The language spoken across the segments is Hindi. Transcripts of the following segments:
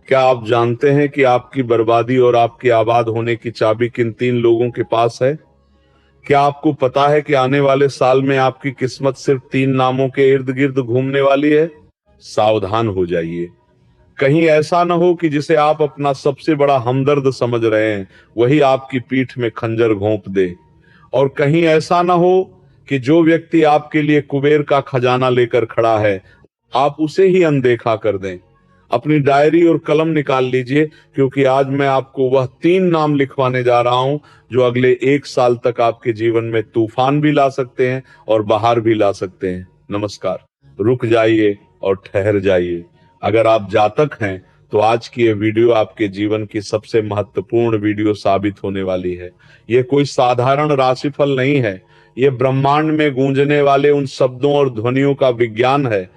क्या आप जानते हैं कि आपकी बर्बादी और आपके आबाद होने की चाबी किन 3 लोगों के पास है? क्या आपको पता है कि आने वाले साल में आपकी किस्मत सिर्फ 3 नामों के इर्द गिर्द घूमने वाली है? सावधान हो जाइए। कहीं ऐसा न हो कि जिसे आप अपना सबसे बड़ा हमदर्द समझ रहे हैं, वही आपकी पीठ में खंजर घोंप दे। और कहीं ऐसा न हो कि जो व्यक्ति आपके लिए कुबेर का खजाना लेकर खड़ा है, आप उसे ही अनदेखा कर दें। अपनी डायरी और कलम निकाल लीजिए, क्योंकि आज मैं आपको वह 3 नाम लिखवाने जा रहा हूं जो अगले 1 साल तक आपके जीवन में तूफान भी ला सकते हैं और बहार भी ला सकते हैं। नमस्कार। रुक जाइए और ठहर जाइए। अगर आप जातक हैं तो आज की ये वीडियो आपके जीवन की सबसे महत्वपूर्ण वीडियो साबित होने वाली है। ये कोई साधारण राशिफल नहीं है, ये ब्रह्मांड में गूंजने वाले उन शब्दों और ध्वनियों का विज्ञान है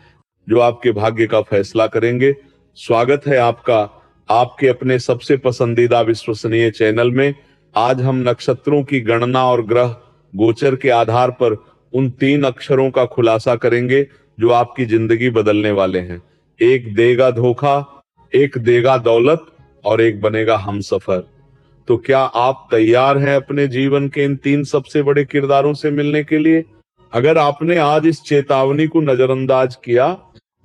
जो आपके भाग्य का फैसला करेंगे। स्वागत है आपका आपके अपने सबसे पसंदीदा विश्वसनीय चैनल में। आज हम नक्षत्रों की गणना और ग्रह गोचर के आधार पर उन 3 अक्षरों का खुलासा करेंगे जो आपकी जिंदगी बदलने वाले हैं। एक देगा धोखा, एक देगा दौलत और एक बनेगा हमसफर। तो क्या आप तैयार हैं अपने जीवन के इन 3 सबसे बड़े किरदारों से मिलने के लिए? अगर आपने आज इस चेतावनी को नजरअंदाज किया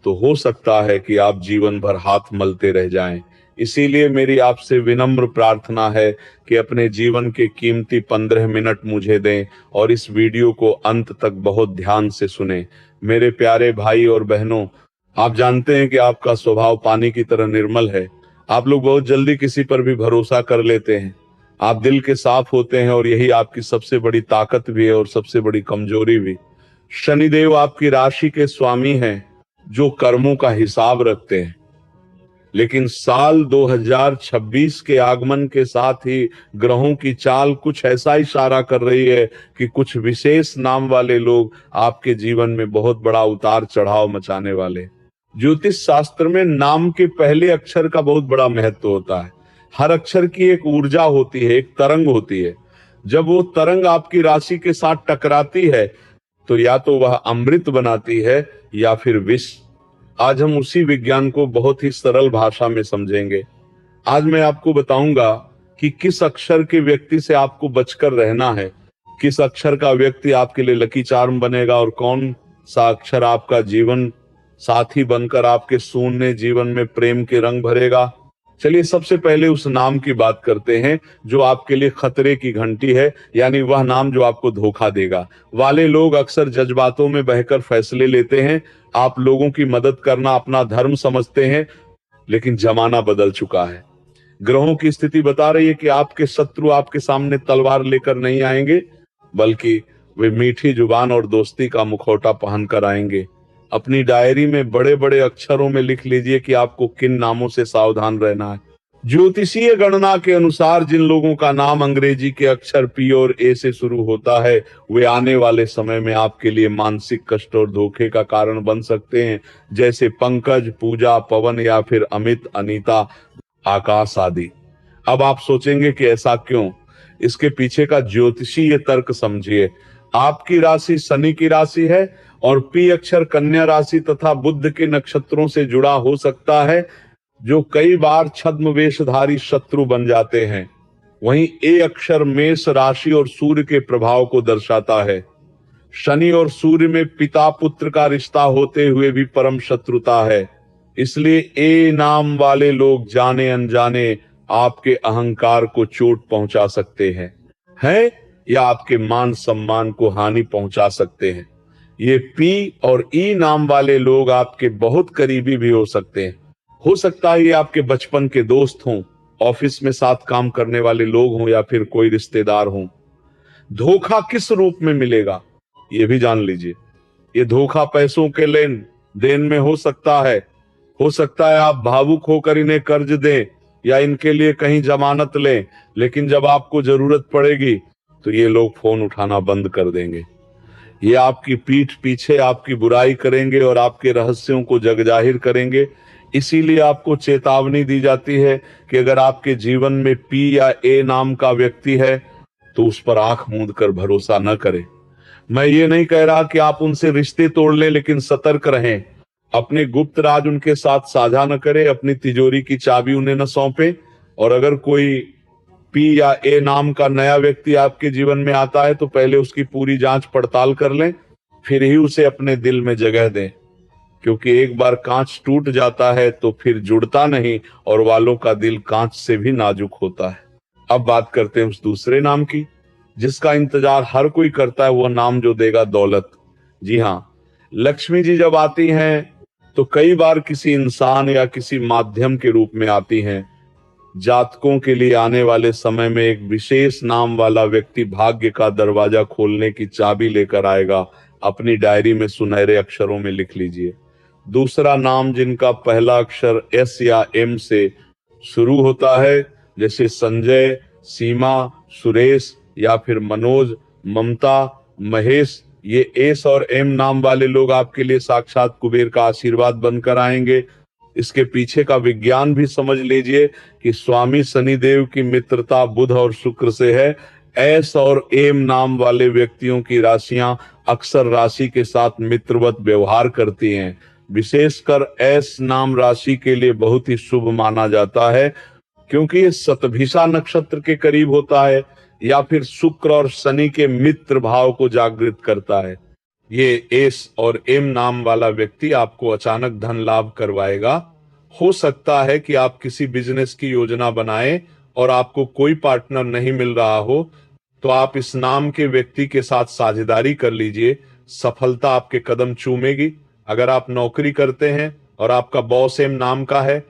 तो हो सकता है कि आप जीवन भर हाथ मलते रह जाएं। इसीलिए मेरी आपसे विनम्र प्रार्थना है कि अपने जीवन के कीमती 15 मिनट मुझे दें और इस वीडियो को अंत तक बहुत ध्यान से सुनें। मेरे प्यारे भाई और बहनों, आप जानते हैं कि आपका स्वभाव पानी की तरह निर्मल है। आप लोग बहुत जल्दी किसी पर भी भरोसा कर लेते हैं। आप दिल के साफ होते हैं और यही आपकी सबसे बड़ी ताकत भी है और सबसे बड़ी कमजोरी भी। शनिदेव आपकी राशि के स्वामी हैं जो कर्मों का हिसाब रखते हैं। लेकिन साल 2026 के आगमन के साथ ही ग्रहों की चाल कुछ ऐसा इशारा कर रही है कि कुछ विशेष नाम वाले लोग आपके जीवन में बहुत बड़ा उतार चढ़ाव मचाने वाले। ज्योतिष शास्त्र में नाम के पहले अक्षर का बहुत बड़ा महत्व होता है। हर अक्षर की एक ऊर्जा होती है, एक तरंग होती है। जब वो तरंग आपकी राशि के साथ टकराती है तो या तो वह अमृत बनाती है या फिर विष। आज हम उसी विज्ञान को बहुत ही सरल भाषा में समझेंगे। आज मैं आपको बताऊंगा कि किस अक्षर के व्यक्ति से आपको बचकर रहना है, किस अक्षर का व्यक्ति आपके लिए लकी चार्म बनेगा और कौन सा अक्षर आपका जीवन साथी बनकर आपके शून्य जीवन में प्रेम के रंग भरेगा। चलिए सबसे पहले उस नाम की बात करते हैं जो आपके लिए खतरे की घंटी है, यानी वह नाम जो आपको धोखा देगा। वाले लोग अक्सर जज्बातों में बहकर फैसले लेते हैं। आप लोगों की मदद करना अपना धर्म समझते हैं, लेकिन जमाना बदल चुका है। ग्रहों की स्थिति बता रही है कि आपके शत्रु आपके सामने तलवार लेकर नहीं आएंगे, बल्कि वे मीठी जुबान और दोस्ती का मुखौटा पहनकर आएंगे। अपनी डायरी में बड़े बड़े अक्षरों में लिख लीजिए कि आपको किन नामों से सावधान रहना है। ज्योतिषीय गणना के अनुसार जिन लोगों का नाम अंग्रेजी के अक्षर पी और ए से शुरू होता है, वे आने वाले समय में आपके लिए मानसिक कष्ट और धोखे का कारण बन सकते हैं, जैसे पंकज, पूजा, पवन या फिर अमित, अनीता, आकाश आदि। अब आप सोचेंगे कि ऐसा क्यों? इसके पीछे का ज्योतिषीय तर्क समझिए। आपकी राशि शनि की राशि है और पी अक्षर कन्या राशि तथा बुध के नक्षत्रों से जुड़ा हो सकता है, जो कई बार छद्म वेशधारी शत्रु बन जाते हैं। वहीं ए अक्षर मेष राशि और सूर्य के प्रभाव को दर्शाता है। शनि और सूर्य में पिता पुत्र का रिश्ता होते हुए भी परम शत्रुता है। इसलिए ए नाम वाले लोग जाने अनजाने आपके अहंकार को चोट पहुंचा सकते हैं या आपके मान सम्मान को हानि पहुंचा सकते हैं। ये पी और ई नाम वाले लोग आपके बहुत करीबी भी हो सकते हैं। हो सकता है ये आपके बचपन के दोस्त हों, ऑफिस में साथ काम करने वाले लोग हों या फिर कोई रिश्तेदार हों। धोखा किस रूप में मिलेगा ये भी जान लीजिए। ये धोखा पैसों के लेन देन में हो सकता है। हो सकता है आप भावुक होकर इन्हें कर्ज दें या इनके लिए कहीं जमानत लें, लेकिन जब आपको जरूरत पड़ेगी तो ये लोग फोन उठाना बंद कर देंगे। ये आपकी पीठ पीछे आपकी बुराई करेंगे और आपके रहस्यों को जग जाहिर करेंगे। इसीलिए आपको चेतावनी दी जाती है कि अगर आपके जीवन में पी या ए नाम का व्यक्ति है तो उस पर आंख मूंद कर भरोसा न करें। मैं ये नहीं कह रहा कि आप उनसे रिश्ते तोड़ लें, लेकिन सतर्क रहें। अपने गुप्त राज उनके साथ साझा न करें, अपनी तिजोरी की चाबी उन्हें न सौंपे। और अगर कोई पी या ए नाम का नया व्यक्ति आपके जीवन में आता है तो पहले उसकी पूरी जांच पड़ताल कर लें, फिर ही उसे अपने दिल में जगह दें, क्योंकि एक बार कांच टूट जाता है तो फिर जुड़ता नहीं, और वालों का दिल कांच से भी नाजुक होता है। अब बात करते हैं उस दूसरे नाम की जिसका इंतजार हर कोई करता है, वो नाम जो देगा दौलत। जी हाँ, लक्ष्मी जी जब आती हैं तो कई बार किसी इंसान या किसी माध्यम के रूप में आती हैं। जातकों के लिए आने वाले समय में एक विशेष नाम वाला व्यक्ति भाग्य का दरवाजा खोलने की चाबी लेकर आएगा। अपनी डायरी में सुनहरे अक्षरों में लिख लीजिए। दूसरा नाम जिनका पहला अक्षर एस या एम से शुरू होता है, जैसे संजय, सीमा, सुरेश या फिर मनोज, ममता, महेश, ये एस और एम नाम वाले लोग आपके लिए साक्षात कुबेर का आशीर्वाद बनकर आएंगे। इसके पीछे का विज्ञान भी समझ लीजिए कि स्वामी शनिदेव की मित्रता बुध और शुक्र से है। एस और एम नाम वाले व्यक्तियों की राशियां अक्सर राशि के साथ मित्रवत व्यवहार करती हैं। विशेषकर एस नाम राशि के लिए बहुत ही शुभ माना जाता है, क्योंकि ये शतभिषा नक्षत्र के करीब होता है या फिर शुक्र और शनि के मित्र भाव को जागृत करता है। ये एस और एम नाम वाला व्यक्ति आपको अचानक धन लाभ करवाएगा। हो सकता है कि आप किसी बिजनेस की योजना बनाएं और आपको कोई पार्टनर नहीं मिल रहा हो, तो आप इस नाम के व्यक्ति के साथ साझेदारी कर लीजिए, सफलता आपके कदम चूमेगी। अगर आप नौकरी करते हैं और आपका बॉस एम नाम का है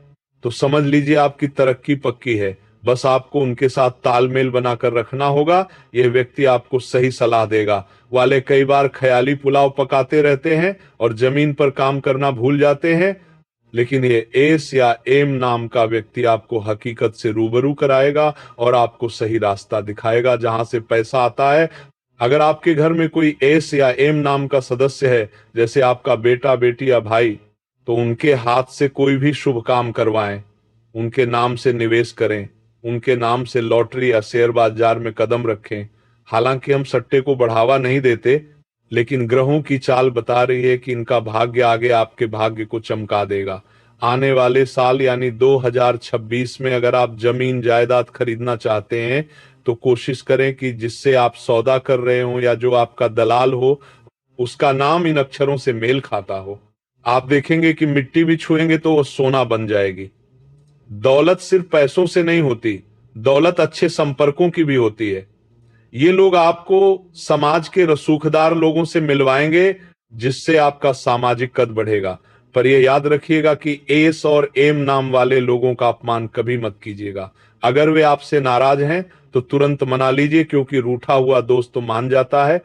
तो समझ लीजिए आपकी तरक्की पक्की है। बस आपको उनके साथ तालमेल बनाकर रखना होगा, यह व्यक्ति आपको सही सलाह देगा। वाले कई बार ख्याली पुलाव पकाते रहते हैं और जमीन पर काम करना भूल जाते हैं, लेकिन ये एस या एम नाम का व्यक्ति आपको हकीकत से रूबरू कराएगा और आपको सही रास्ता दिखाएगा जहां से पैसा आता है। अगर आपके घर में कोई एस या एम नाम का सदस्य है, जैसे आपका बेटा, बेटी या भाई, तो उनके हाथ से कोई भी शुभ काम करवाएं, उनके नाम से निवेश करें, उनके नाम से लॉटरी या शेयर बाजार में कदम रखें। हालांकि हम सट्टे को बढ़ावा नहीं देते, लेकिन ग्रहों की चाल बता रही है कि इनका भाग्य आगे आपके भाग्य को चमका देगा। आने वाले साल यानी 2026 में अगर आप जमीन जायदाद खरीदना चाहते हैं तो कोशिश करें कि जिससे आप सौदा कर रहे हो या जो आपका दलाल हो, उसका नाम इन अक्षरों से मेल खाता हो। आप देखेंगे कि मिट्टी भी छुएंगे तो वो सोना बन जाएगी। दौलत सिर्फ पैसों से नहीं होती, दौलत अच्छे संपर्कों की भी होती है। ये लोग आपको समाज के रसूखदार लोगों से मिलवाएंगे, जिससे आपका सामाजिक कद बढ़ेगा। पर यह याद रखिएगा कि एस और एम नाम वाले लोगों का अपमान कभी मत कीजिएगा। अगर वे आपसे नाराज हैं तो तुरंत मना लीजिए, क्योंकि रूठा हुआ दोस्त तो मान जाता है,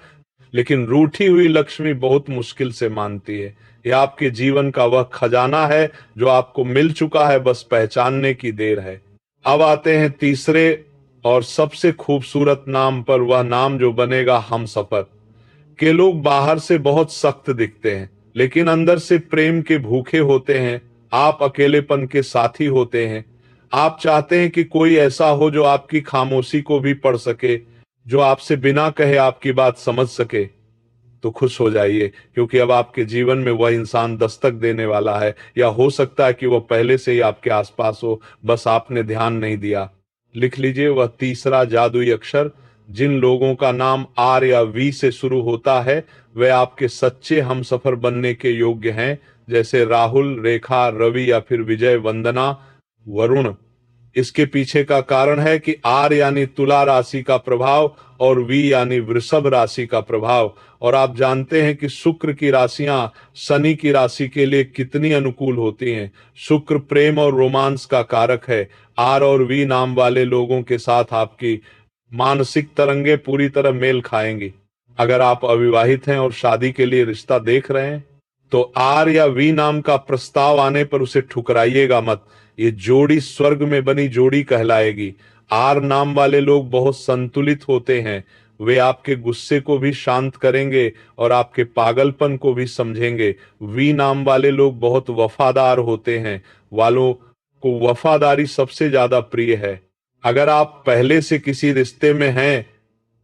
लेकिन रूठी हुई लक्ष्मी बहुत मुश्किल से मानती है। यह आपके जीवन का वह खजाना है जो आपको मिल चुका है, बस पहचानने की देर है। अब आते हैं तीसरे और सबसे खूबसूरत नाम पर, वह नाम जो बनेगा हमसफर। के लोग बाहर से बहुत सख्त दिखते हैं, लेकिन अंदर से प्रेम के भूखे होते हैं। आप अकेलेपन के साथी होते हैं। आप चाहते हैं कि कोई ऐसा हो जो आपकी खामोशी को भी पढ़ सके, जो आपसे बिना कहे आपकी बात समझ सके। तो खुश हो जाइए, क्योंकि अब आपके जीवन में वह इंसान दस्तक देने वाला है, या हो सकता है कि वह पहले से ही आपके आसपास हो, बस आपने ध्यान नहीं दिया। लिख लीजिए वह तीसरा जादुई अक्षर। जिन लोगों का नाम आर या वी से शुरू होता है वे आपके सच्चे हमसफर बनने के योग्य हैं, जैसे राहुल, रेखा, रवि या फिर विजय, वंदना, वरुण। इसके पीछे का कारण है कि आर यानी तुला राशि का प्रभाव और वी यानी वृषभ राशि का प्रभाव। और आप जानते हैं कि शुक्र की राशियां शनि की राशि के लिए कितनी अनुकूल होती हैं। शुक्र प्रेम और रोमांस का कारक है। आर और वी नाम वाले लोगों के साथ आपकी मानसिक तरंगे पूरी तरह मेल खाएंगी। अगर आप अविवाहित हैं और शादी के लिए रिश्ता देख रहे हैं तो आर या वी नाम का प्रस्ताव आने पर उसे ठुकराइएगा मत। ये जोड़ी स्वर्ग में बनी जोड़ी कहलाएगी। आर नाम वाले लोग बहुत संतुलित होते हैं। वे आपके गुस्से को भी शांत करेंगे और आपके पागलपन को भी समझेंगे। वी नाम वाले लोग बहुत वफादार होते हैं। वालों को वफादारी सबसे ज्यादा प्रिय है। अगर आप पहले से किसी रिश्ते में हैं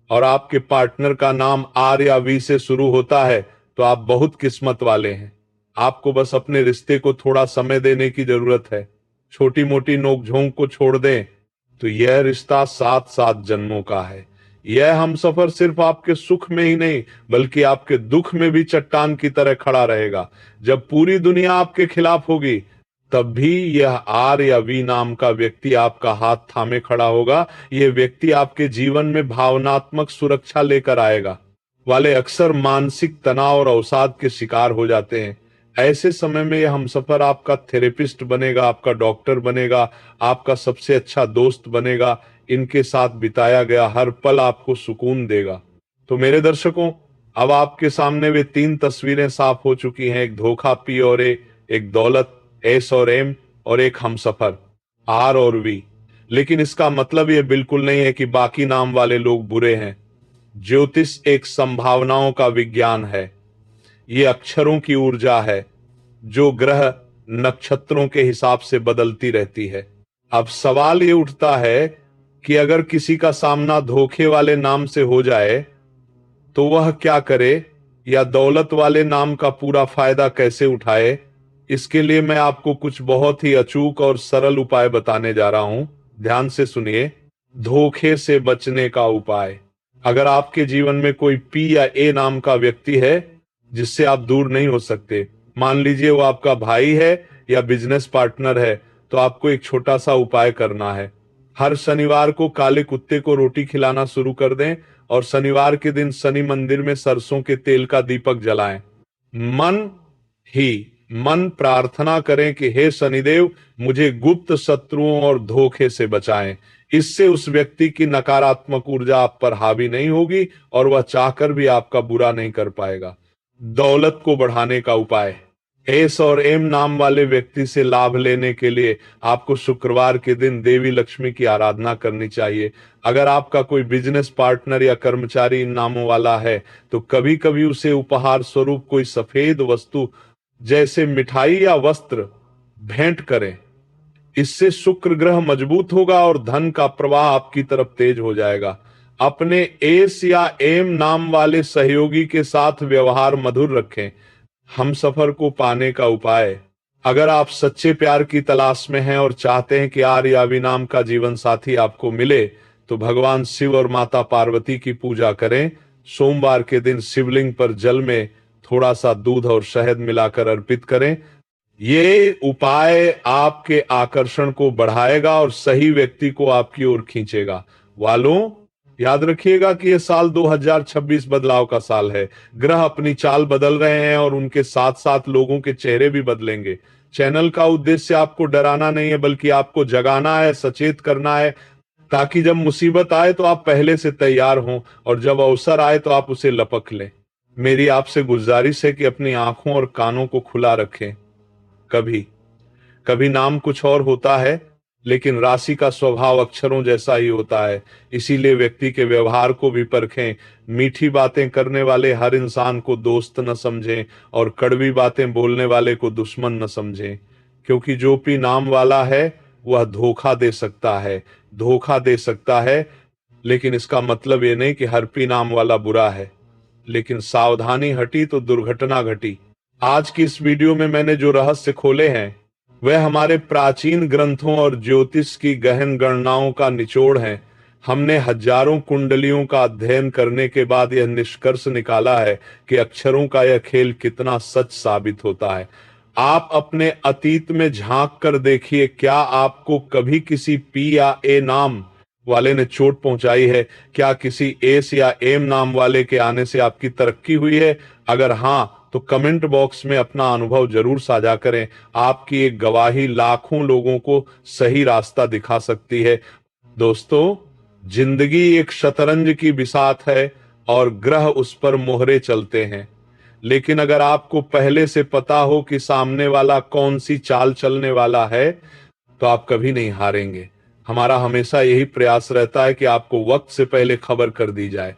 और आपके पार्टनर का नाम आर या वी से शुरू होता है तो आप बहुत किस्मत वाले हैं। आपको बस अपने रिश्ते को थोड़ा समय देने की जरूरत है। छोटी मोटी नोकझोंक को छोड़ दें तो यह रिश्ता 7-7 जन्मों का है। यह हमसफर सिर्फ आपके सुख में ही नहीं बल्कि आपके दुख में भी चट्टान की तरह खड़ा रहेगा। जब पूरी दुनिया आपके खिलाफ होगी तब भी यह आर या वी नाम का व्यक्ति आपका हाथ थामे खड़ा होगा। यह व्यक्ति आपके जीवन में भावनात्मक सुरक्षा लेकर आएगा। वाले अक्सर मानसिक तनाव और अवसाद के शिकार हो जाते हैं। ऐसे समय में यह हमसफर आपका थेरेपिस्ट बनेगा, आपका डॉक्टर बनेगा, आपका सबसे अच्छा दोस्त बनेगा। इनके साथ बिताया गया हर पल आपको सुकून देगा। तो मेरे दर्शकों, अब आपके सामने वे 3 तस्वीरें साफ हो चुकी हैं। एक धोखा पी और ए, एक दौलत एस और एम, और एक हमसफर आर और वी। लेकिन इसका मतलब यह बिल्कुल नहीं है कि बाकी नाम वाले लोग बुरे हैं। ज्योतिष एक संभावनाओं का विज्ञान है। ये अक्षरों की ऊर्जा है जो ग्रह नक्षत्रों के हिसाब से बदलती रहती है। अब सवाल ये उठता है कि अगर किसी का सामना धोखे वाले नाम से हो जाए तो वह क्या करे, या दौलत वाले नाम का पूरा फायदा कैसे उठाए। इसके लिए मैं आपको कुछ बहुत ही अचूक और सरल उपाय बताने जा रहा हूं। ध्यान से सुनिए। धोखे से बचने का उपाय। अगर आपके जीवन में कोई पी या ए नाम का व्यक्ति है जिससे आप दूर नहीं हो सकते, मान लीजिए वो आपका भाई है या बिजनेस पार्टनर है, तो आपको एक छोटा सा उपाय करना है। हर शनिवार को काले कुत्ते को रोटी खिलाना शुरू कर दें और शनिवार के दिन शनि मंदिर में सरसों के तेल का दीपक जलाएं। मन ही मन प्रार्थना करें कि हे शनिदेव, मुझे गुप्त शत्रुओं और धोखे से बचाएं। इससे उस व्यक्ति की नकारात्मक ऊर्जा आप पर हावी नहीं होगी और वह चाहकर भी आपका बुरा नहीं कर पाएगा। दौलत को बढ़ाने का उपाय। एस और एम नाम वाले व्यक्ति से लाभ लेने के लिए आपको शुक्रवार के दिन देवी लक्ष्मी की आराधना करनी चाहिए। अगर आपका कोई बिजनेस पार्टनर या कर्मचारी इन नामों वाला है तो कभी कभी उसे उपहार स्वरूप कोई सफेद वस्तु जैसे मिठाई या वस्त्र भेंट करें। इससे शुक्र ग्रह मजबूत होगा और धन का प्रवाह आपकी तरफ तेज हो जाएगा। अपने एस या एम नाम वाले सहयोगी के साथ व्यवहार मधुर रखें। हम सफर को पाने का उपाय। अगर आप सच्चे प्यार की तलाश में हैं और चाहते हैं कि आर या वी नाम का जीवन साथी आपको मिले तो भगवान शिव और माता पार्वती की पूजा करें। सोमवार के दिन शिवलिंग पर जल में थोड़ा सा दूध और शहद मिलाकर अर्पित करें। ये उपाय आपके आकर्षण को बढ़ाएगा और सही व्यक्ति को आपकी ओर खींचेगा। वालों, याद रखिएगा कि यह साल 2026 बदलाव का साल है। ग्रह अपनी चाल बदल रहे हैं और उनके साथ साथ लोगों के चेहरे भी बदलेंगे। चैनल का उद्देश्य आपको डराना नहीं है बल्कि आपको जगाना है, सचेत करना है, ताकि जब मुसीबत आए तो आप पहले से तैयार हों और जब अवसर आए तो आप उसे लपक लें। मेरी आपसे गुजारिश है कि अपनी आंखों और कानों को खुला रखें। कभी कभी नाम कुछ और होता है लेकिन राशि का स्वभाव अक्षरों जैसा ही होता है। इसीलिए व्यक्ति के व्यवहार को भी परखें। मीठी बातें करने वाले हर इंसान को दोस्त न समझें और कड़वी बातें बोलने वाले को दुश्मन न समझें, क्योंकि जो भी नाम वाला है वह धोखा दे सकता है। धोखा दे सकता है, लेकिन इसका मतलब ये नहीं कि हर पी नाम वाला बुरा है। लेकिन सावधानी हटी तो दुर्घटना घटी। आज की इस वीडियो में मैंने जो रहस्य खोले हैं वह हमारे प्राचीन ग्रंथों और ज्योतिष की गहन गणनाओं का निचोड़ है। हमने हजारों कुंडलियों का अध्ययन करने के बाद यह निष्कर्ष निकाला है कि अक्षरों का यह खेल कितना सच साबित होता है। आप अपने अतीत में झांक कर देखिए, क्या आपको कभी किसी पी या ए नाम वाले ने चोट पहुंचाई है? क्या किसी एस या एम नाम वाले के आने से आपकी तरक्की हुई है? अगर हां तो कमेंट बॉक्स में अपना अनुभव जरूर साझा करें। आपकी एक गवाही लाखों लोगों को सही रास्ता दिखा सकती है। दोस्तों, जिंदगी एक शतरंज की बिसात है और ग्रह उस पर मोहरे चलते हैं। लेकिन अगर आपको पहले से पता हो कि सामने वाला कौन सी चाल चलने वाला है तो आप कभी नहीं हारेंगे। हमारा हमेशा यही प्रयास रहता है कि आपको वक्त से पहले खबर कर दी जाए।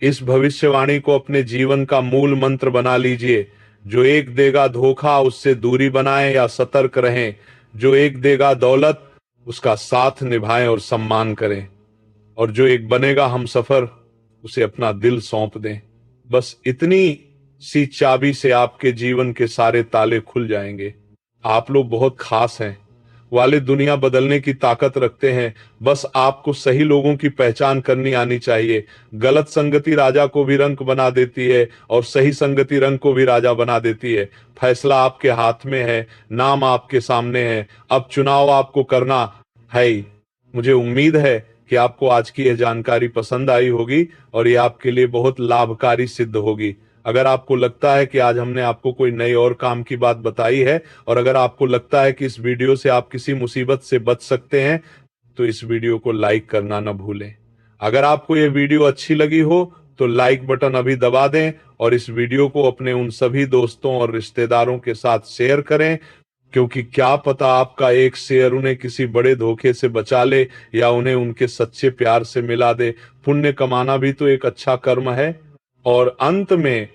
इस भविष्यवाणी को अपने जीवन का मूल मंत्र बना लीजिए। जो एक देगा धोखा उससे दूरी बनाएं या सतर्क रहें। जो एक देगा दौलत उसका साथ निभाएं और सम्मान करें। और जो एक बनेगा हमसफर उसे अपना दिल सौंप दें। बस इतनी सी चाबी से आपके जीवन के सारे ताले खुल जाएंगे। आप लोग बहुत खास हैं, वाले दुनिया बदलने की ताकत रखते हैं। बस आपको सही लोगों की पहचान करनी आनी चाहिए। गलत संगति राजा को भी रंक बना देती है और सही संगति रंक को भी राजा बना देती है। फैसला आपके हाथ में है, नाम आपके सामने है। अब चुनाव आपको करना है ही। मुझे उम्मीद है कि आपको आज की यह जानकारी पसंद आई होगी और ये आपके लिए बहुत लाभकारी सिद्ध होगी। अगर आपको लगता है कि आज हमने आपको कोई नई और काम की बात बताई है और अगर आपको लगता है कि इस वीडियो से आप किसी मुसीबत से बच सकते हैं, तो इस वीडियो को लाइक करना न भूलें। अगर आपको ये वीडियो अच्छी लगी हो तो लाइक बटन अभी दबा दें और इस वीडियो को अपने उन सभी दोस्तों और रिश्तेदारों के साथ शेयर करें, क्योंकि क्या पता आपका एक शेयर उन्हें किसी बड़े धोखे से बचा ले या उन्हें उनके सच्चे प्यार से मिला दे। पुण्य कमाना भी तो एक अच्छा कर्म है। और अंत में,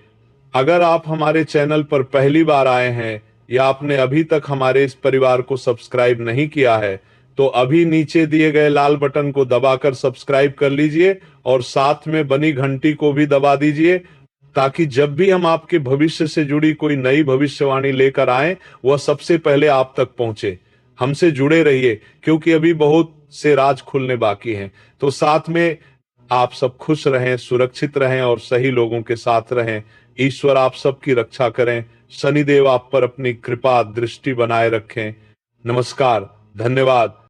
अगर आप हमारे चैनल पर पहली बार आए हैं या आपने अभी तक हमारे इस परिवार को सब्सक्राइब नहीं किया है, तो अभी नीचे दिए गए लाल बटन को दबाकर सब्सक्राइब कर लीजिए और साथ में बनी घंटी को भी दबा दीजिए, ताकि जब भी हम आपके भविष्य से जुड़ी कोई नई भविष्यवाणी लेकर आए, वह सबसे पहले आप तक पहुंचे। हमसे जुड़े रहिए, क्योंकि अभी बहुत से राज खुलने बाकी हैं। तो साथ में आप सब खुश रहें, सुरक्षित रहें और सही लोगों के साथ रहें। ईश्वर आप सबकी रक्षा करें। शनिदेव आप पर अपनी कृपा दृष्टि बनाए रखें। नमस्कार, धन्यवाद।